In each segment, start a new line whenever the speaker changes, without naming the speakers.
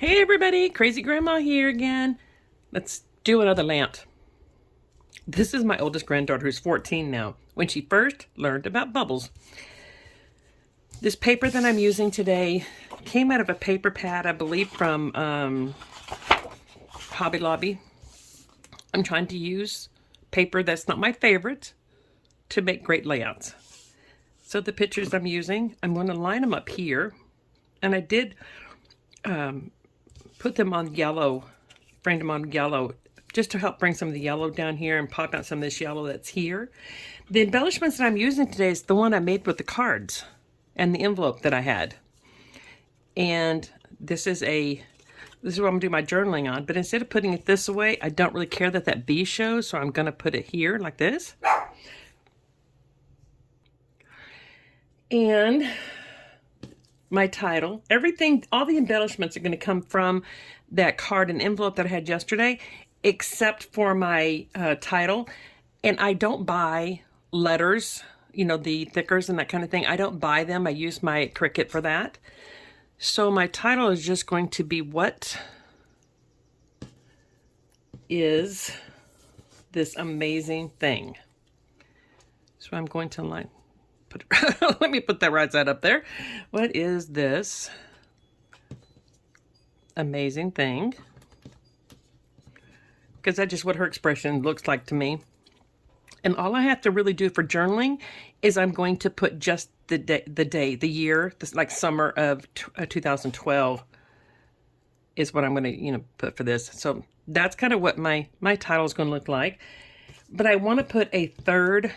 Hey everybody, Crazy Grandma here again. Let's do another lamp. This is my oldest granddaughter who's 14 now, when she first learned about bubbles. This paper that I'm using today came out of a paper pad, I believe from Hobby Lobby. I'm trying to use paper that's not my favorite to make great layouts. So the pictures I'm using, I'm going to line them up here. And I did put them on yellow, framed them on yellow, just to help bring some of the yellow down here and pop out some of this yellow that's here. The embellishments that I'm using today is the one I made with the cards and the envelope that I had. And this is what I'm gonna do my journaling on, but instead of putting it this way, I don't really care that that B shows, so I'm gonna put it here like this. And my title, everything, all the embellishments are going to come from that card and envelope that I had yesterday, except for my title. And I don't buy letters, you know, the thickers and that kind of thing. I don't buy them. I use my Cricut for that. So my title is just going to be, what is this amazing thing? So I'm going to let me put that right side up there. What is this amazing thing? Because that's just what her expression looks like to me. And all I have to really do for journaling is I'm going to put just the year, this like summer of 2012 is what I'm going to, put for this. So that's kind of what my title is going to look like. But I want to put a third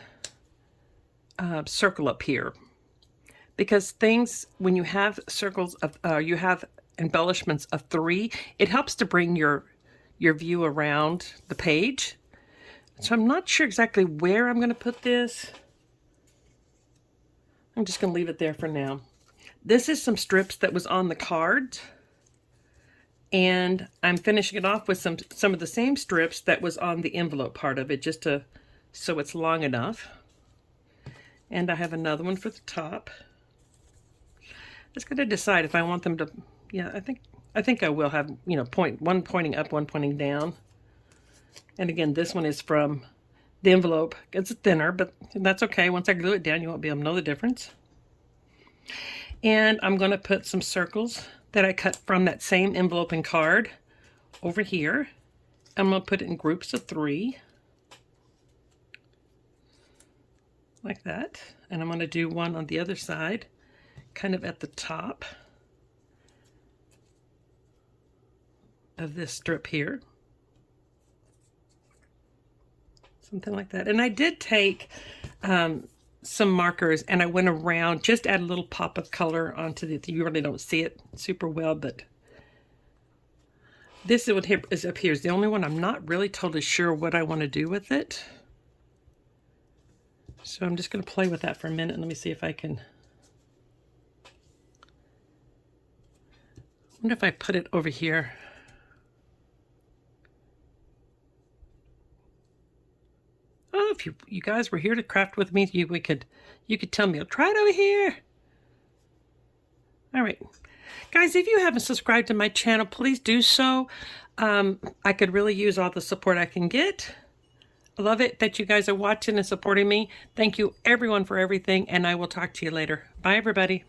circle up here, because things, when you have circles of you have embellishments of 3, it helps to bring your view around the page. So I'm not sure exactly where I'm going to put this. I'm just going to leave it there for now. This is some strips that was on the card, and I'm finishing it off with some of the same strips that was on the envelope part of it, just so it's long enough. And I have another one for the top. Just got to decide if I want them to, yeah, I think I will have, one pointing up, one pointing down. And again, this one is from the envelope. It's thinner, but that's okay. Once I glue it down, you won't be able to know the difference. And I'm going to put some circles that I cut from that same envelope and card over here. I'm going to put it in groups of 3. Like that. And I'm going to do one on the other side, kind of at the top of this strip here. Something like that. And I did take some markers and I went around, just add a little pop of color onto the, you really don't see it super well, but this is what is up here is the only one I'm not really totally sure what I want to do with it. So I'm just going to play with that for a minute. Let me see if I can. I wonder if I put it over here. Oh, if you guys were here to craft with me, you could tell me, I'll try it over here. All right. Guys, if you haven't subscribed to my channel, please do so. I could really use all the support I can get. I love it that you guys are watching and supporting me. Thank you everyone for everything, and I will talk to you later. Bye everybody.